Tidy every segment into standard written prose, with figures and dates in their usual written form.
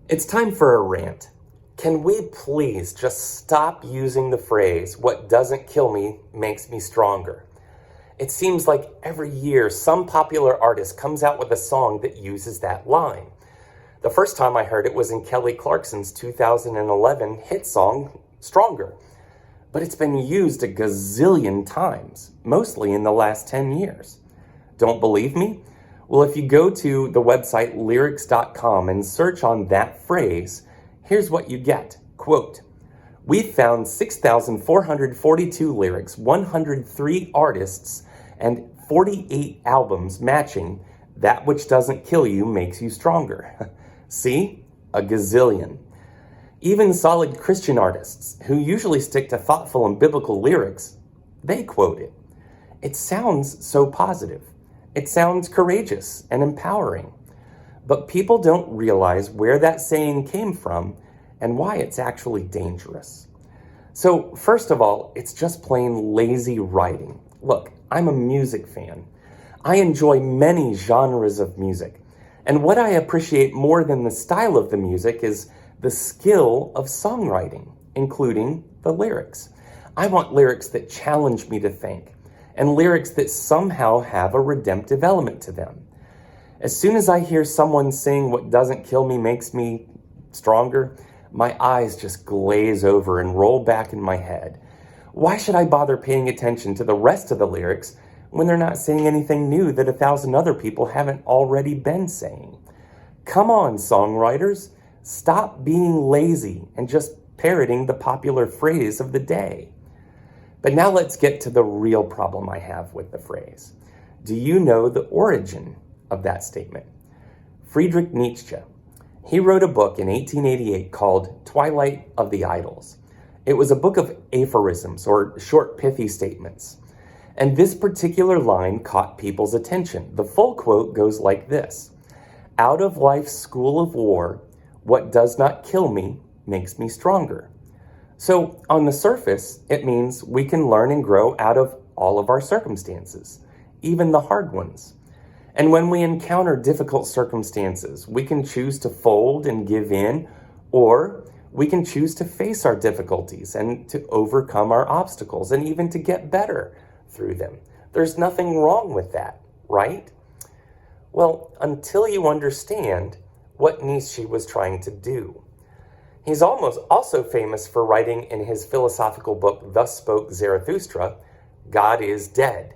It's time for a rant. Can we please just stop using the phrase, "what doesn't kill me makes me stronger"? It seems like every year some popular artist comes out with a song that uses that line. The first time I heard it was in Kelly Clarkson's 2011 hit song, Stronger. But it's been used a gazillion times, mostly in the last 10 years. Don't believe me? Well, if you go to the website lyrics.com and search on that phrase, here's what you get. Quote, "We found 6,442 lyrics, 103 artists, and 48 albums matching That Which Doesn't Kill You Makes You Stronger." See? A gazillion. Even solid Christian artists, who usually stick to thoughtful and biblical lyrics, they quote it. It sounds so positive. It sounds courageous and empowering. But people don't realize where that saying came from and why it's actually dangerous. So first of all, it's just plain lazy writing. Look, I'm a music fan. I enjoy many genres of music. And what I appreciate more than the style of the music is the skill of songwriting, including the lyrics. I want lyrics that challenge me to think, and lyrics that somehow have a redemptive element to them. As soon as I hear someone sing "what doesn't kill me makes me stronger," my eyes just glaze over and roll back in my head. Why should I bother paying attention to the rest of the lyrics when they're not saying anything new that 1,000 other people haven't already been saying? Come on, songwriters, stop being lazy and just parroting the popular phrase of the day. But now let's get to the real problem I have with the phrase. Do you know the origin of that statement? Friedrich Nietzsche. He wrote a book in 1888 called Twilight of the Idols. It was a book of aphorisms, or short pithy statements. And this particular line caught people's attention. The full quote goes like this: "Out of life's school of war, what does not kill me makes me stronger." So on the surface, it means we can learn and grow out of all of our circumstances, even the hard ones. And when we encounter difficult circumstances, we can choose to fold and give in, or we can choose to face our difficulties and to overcome our obstacles and even to get better through them. There's nothing wrong with that, right? Well, until you understand what Nietzsche was trying to do. He's also famous for writing in his philosophical book, Thus Spoke Zarathustra, God is Dead.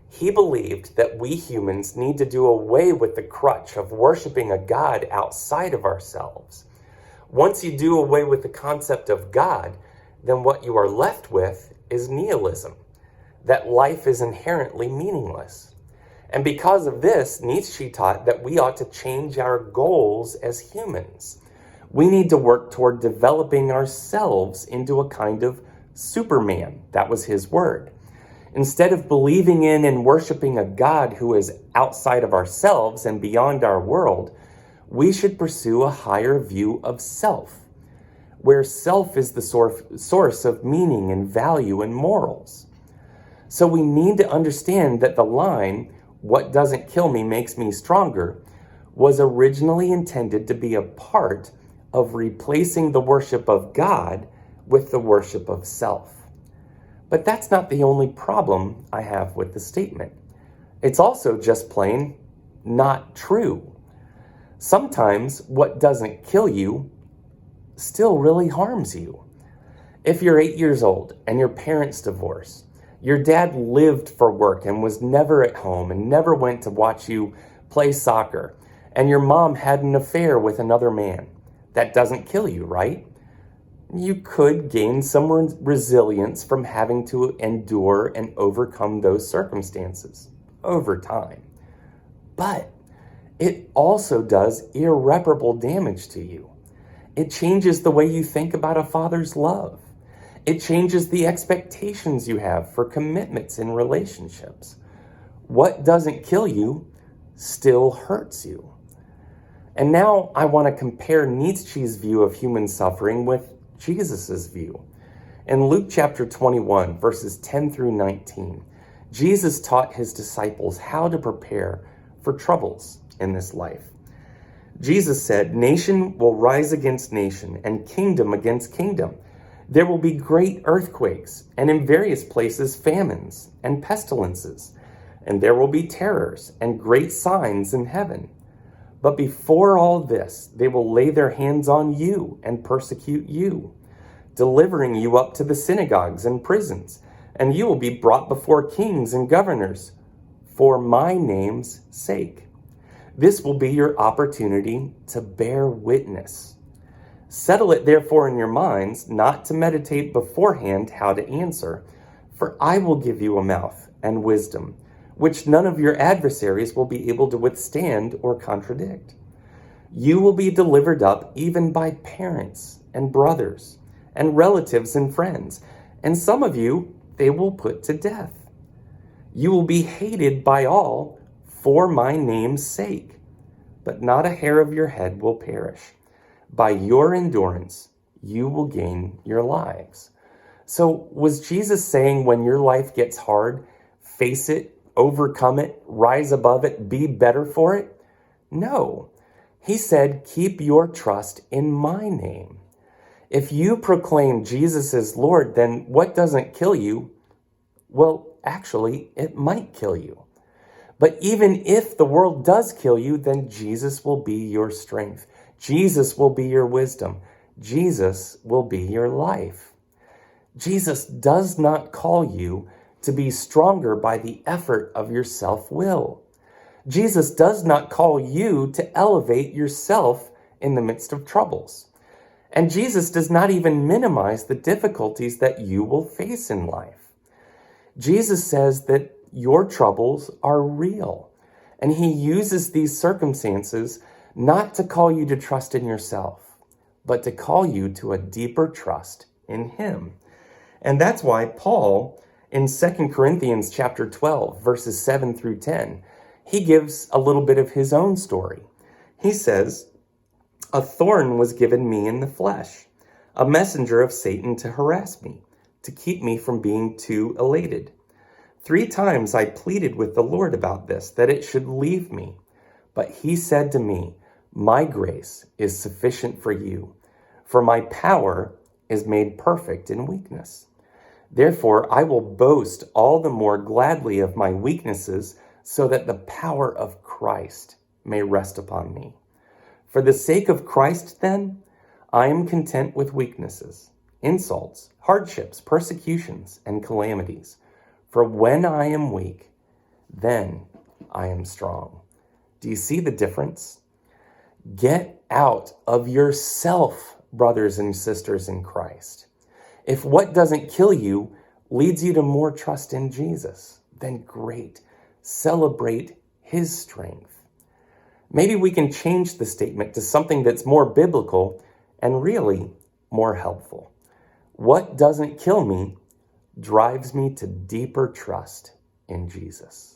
He believed that we humans need to do away with the crutch of worshiping a God outside of ourselves. Once you do away with the concept of God, then what you are left with is nihilism, that life is inherently meaningless. And because of this, Nietzsche taught that we ought to change our goals as humans. We need to work toward developing ourselves into a kind of Superman. That was his word. Instead of believing in and worshiping a God who is outside of ourselves and beyond our world, we should pursue a higher view of self, where self is the source of meaning and value and morals. So we need to understand that the line, "what doesn't kill me makes me stronger," was originally intended to be a part of replacing the worship of God with the worship of self. But that's not the only problem I have with the statement. It's also just plain not true. Sometimes what doesn't kill you still really harms you. If you're 8 years old and your parents divorce, your dad lived for work and was never at home and never went to watch you play soccer, and your mom had an affair with another man, that doesn't kill you, right? You could gain some resilience from having to endure and overcome those circumstances over time. But it also does irreparable damage to you. It changes the way you think about a father's love. It changes the expectations you have for commitments in relationships. What doesn't kill you still hurts you. And now I want to compare Nietzsche's view of human suffering with Jesus's view. In Luke chapter 21, verses 10 through 19, Jesus taught his disciples how to prepare for troubles in this life. Jesus said, "Nation will rise against nation and kingdom against kingdom. There will be great earthquakes, and in various places famines and pestilences, and there will be terrors and great signs in heaven. But before all this, they will lay their hands on you and persecute you, delivering you up to the synagogues and prisons, and you will be brought before kings and governors for my name's sake. This will be your opportunity to bear witness. Settle it therefore in your minds not to meditate beforehand how to answer, for I will give you a mouth and wisdom, which none of your adversaries will be able to withstand or contradict. You will be delivered up even by parents and brothers and relatives and friends, and some of you they will put to death. You will be hated by all for my name's sake, but not a hair of your head will perish. By your endurance, you will gain your lives." So was Jesus saying when your life gets hard, face it, overcome it, rise above it, be better for it? No. He said, keep your trust in my name. If you proclaim Jesus as Lord, then what doesn't kill you? Well, actually, it might kill you. But even if the world does kill you, then Jesus will be your strength. Jesus will be your wisdom. Jesus will be your life. Jesus does not call you to be stronger by the effort of your self-will. Jesus does not call you to elevate yourself in the midst of troubles. And Jesus does not even minimize the difficulties that you will face in life. Jesus says that your troubles are real, and he uses these circumstances not to call you to trust in yourself, but to call you to a deeper trust in him. And that's why Paul, in 2 Corinthians chapter 12, verses 7 through 10, he gives a little bit of his own story. He says, "A thorn was given me in the flesh, a messenger of Satan to harass me, to keep me from being too elated. 3 times I pleaded with the Lord about this, that it should leave me. But he said to me, 'My grace is sufficient for you, for my power is made perfect in weakness. Therefore, I will boast all the more gladly of my weaknesses, so that the power of Christ may rest upon me. For the sake of Christ, then, I am content with weaknesses, insults, hardships, persecutions, and calamities. For when I am weak, then I am strong.'" Do you see the difference? Get out of yourself, brothers and sisters in Christ. If what doesn't kill you leads you to more trust in Jesus, then great. Celebrate his strength. Maybe we can change the statement to something that's more biblical and really more helpful. What doesn't kill me drives me to deeper trust in Jesus.